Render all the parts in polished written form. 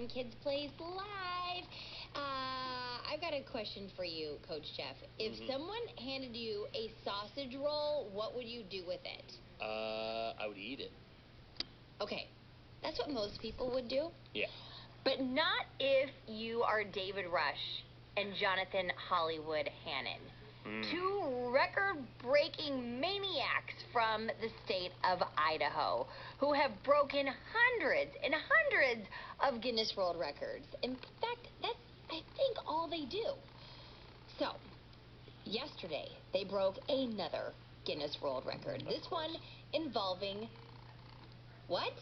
on Kids Plays Live. I've got a question for you, Coach Jeff. If someone handed you a sausage roll, what would you do with it? I would eat it. Okay, that's what most people would do. Yeah. But not if you are David Rush and Jonathan Hollywood Hannon. Two record-breaking maniacs from the state of Idaho who have broken hundreds and hundreds of Guinness World Records. In fact, that's, I think, all they do. So, yesterday, they broke another Guinness World Record. This one involving... What?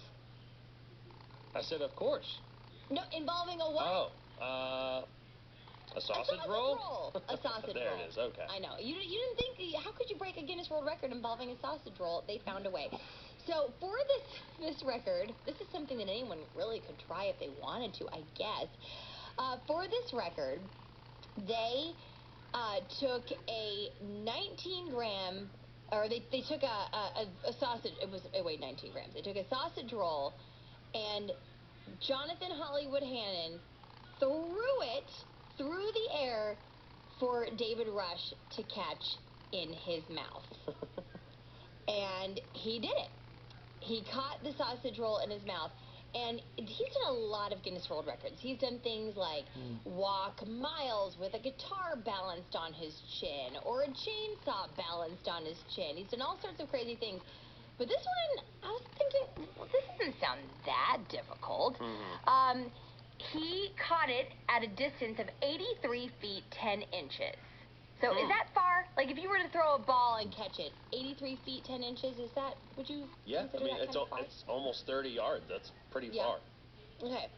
I said, of course. No, involving a what? Oh, a sausage roll? A sausage roll. There it is, okay. I know. You didn't think, how could you break a Guinness World Record involving a sausage roll? They found a way. So for this record, this is something that anyone really could try if they wanted to, I guess. For this record, they took a 19-gram, or they took a sausage, it weighed 19 grams. They took a sausage roll, and Jonathan Hollywood Hannon threw it through the air for David Rush to catch in his mouth. And he did it. He caught the sausage roll in his mouth. And he's done a lot of Guinness World Records. He's done things like walk miles with a guitar balanced on his chin or a chainsaw balanced on his chin. He's done all sorts of crazy things. But this one, I was thinking, well, this doesn't sound that difficult. He caught it at a distance of 83 feet 10 inches. So is that far? Like if you were to throw a ball and catch it, 83 feet 10 inches, is that, would you consider that kind of far? It's almost 30 yards. That's pretty far. Okay.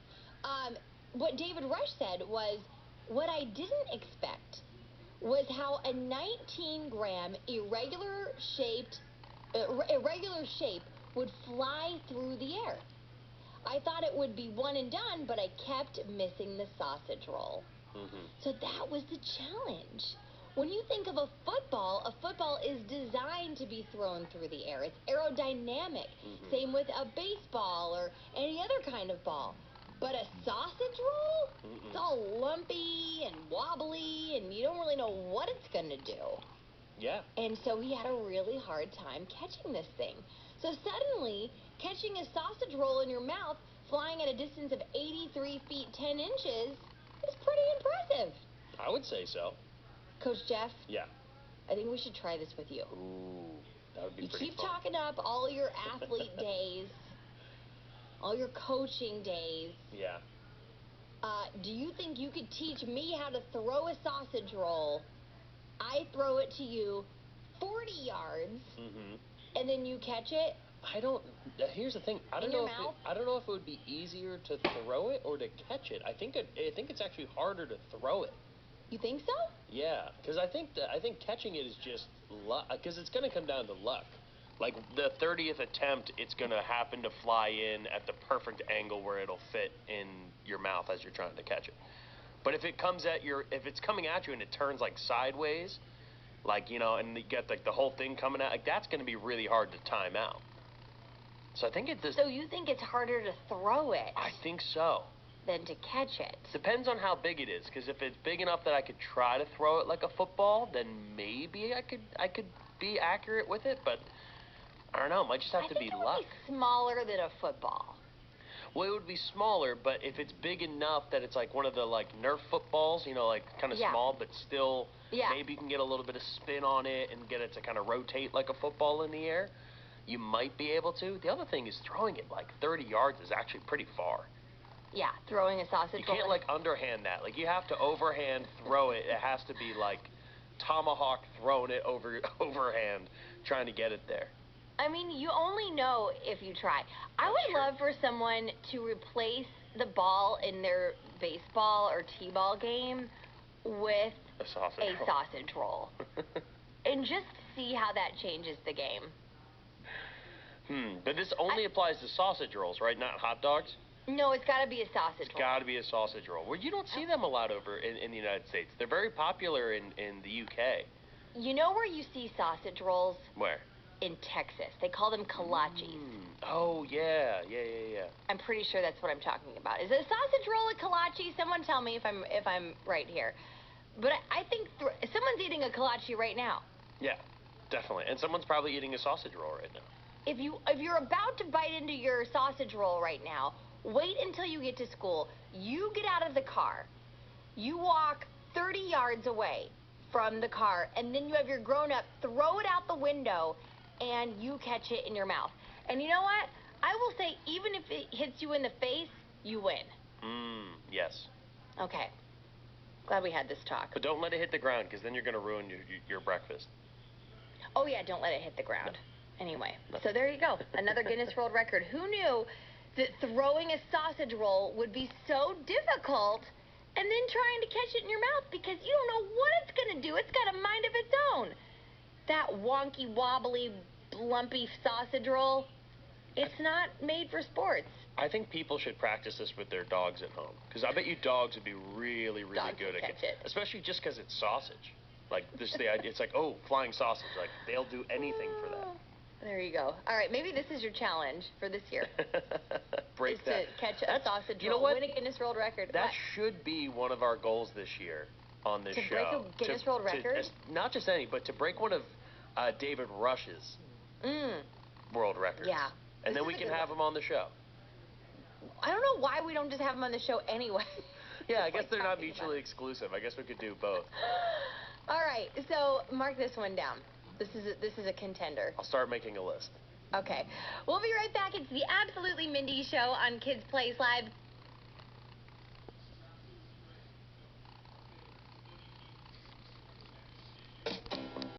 What David Rush said was, what I didn't expect was how a 19-gram irregular shape would fly through the air. I thought it would be one and done, but I kept missing the sausage roll. So that was the challenge. When you think of a football is designed to be thrown through the air. It's aerodynamic. Same with a baseball or any other kind of ball. But a sausage roll? It's all lumpy and wobbly, and you don't really know what it's going to do. Yeah. And so he had a really hard time catching this thing. So suddenly, catching a sausage roll in your mouth, flying at a distance of 83 feet 10 inches, is pretty impressive. I would say so. Coach Jeff? Yeah. I think we should try this with you. Ooh, that would be pretty You keep fun. talking up all your athlete days, all your coaching days. Yeah. Do you think you could teach me how to throw a sausage roll? I throw it to you 40 yards, and then you catch it? Here's the thing. I don't know if it would be easier to throw it or to catch it. I think it's actually harder to throw it. You think so? Yeah, because I think catching it is just luck. Because it's going to come down to luck. Like the 30th attempt, it's going to happen to fly in at the perfect angle where it'll fit in your mouth as you're trying to catch it. But if it's coming at you and it turns like sideways, like and you get like the whole thing coming out, like that's going to be really hard to time out. So I think So you think it's harder to throw it? I think so. Than to catch it. Depends on how big it is, because if it's big enough that I could try to throw it like a football, then maybe I could be accurate with it, but I don't know, it might just have to be luck. It would be smaller than a football. Well, it would be smaller, but if it's big enough that it's like one of the like Nerf footballs, like kind of small, but still maybe you can get a little bit of spin on it and get it to kind of rotate like a football in the air, you might be able to. The other thing is throwing it like 30 yards is actually pretty far. Yeah, throwing a sausage roll. You can't, like, underhand that. Like, you have to overhand throw it. It has to be, like, tomahawk throwing it overhand, trying to get it there. I mean, you only know if you try. I would love for someone to replace the ball in their baseball or t-ball game with a sausage roll. And just see how that changes the game. But this only applies to sausage rolls, right? Not hot dogs? No, it's got to be a sausage roll. It's got to be a sausage roll. Well, you don't see them a lot over in the United States. They're very popular in the UK. You know where you see sausage rolls? Where? In Texas. They call them kolaches. Oh, yeah. I'm pretty sure that's what I'm talking about. Is it a sausage roll, a kolache? Someone tell me if I'm right here. But I think someone's eating a kolache right now. Yeah, definitely. And someone's probably eating a sausage roll right now. If you're about to bite into your sausage roll right now, wait until you get to school. You get out of the car. You walk 30 yards away from the car, and then you have your grown-up throw it out the window, and you catch it in your mouth. And you know what? I will say, even if it hits you in the face, you win. Yes. Okay. Glad we had this talk. But don't let it hit the ground, because then you're going to ruin your breakfast. Oh, yeah, don't let it hit the ground. No. Anyway, so there you go. Another Guinness World Record. Who knew that throwing a sausage roll would be so difficult, and then trying to catch it in your mouth, because you don't know what it's going to do. It's got a mind of its own. That wonky, wobbly, lumpy sausage roll, it's not made for sports. I think people should practice this with their dogs at home, because I bet you dogs would be really, really Dogs good will at catch it. Especially just because it's sausage. Like, this the idea. It's like, oh, flying sausage. Like, they'll do anything for that. There you go. All right, maybe this is your challenge for this year. Break is that. to catch a sausage roll. You know what? Win a Guinness World Record. That What? should be one of our goals this year on this To show. break a Guinness World Record? Not just any, but to break one of David Rush's world records. Yeah. And then we can have him on the show. I don't know why we don't just have him on the show anyway. Yeah, I guess they're not mutually exclusive. I guess we could do both. All right, so mark this one down. This is a contender. I'll start making a list. Okay. We'll be right back. It's the Absolutely Mindy Show on Kids Place Live.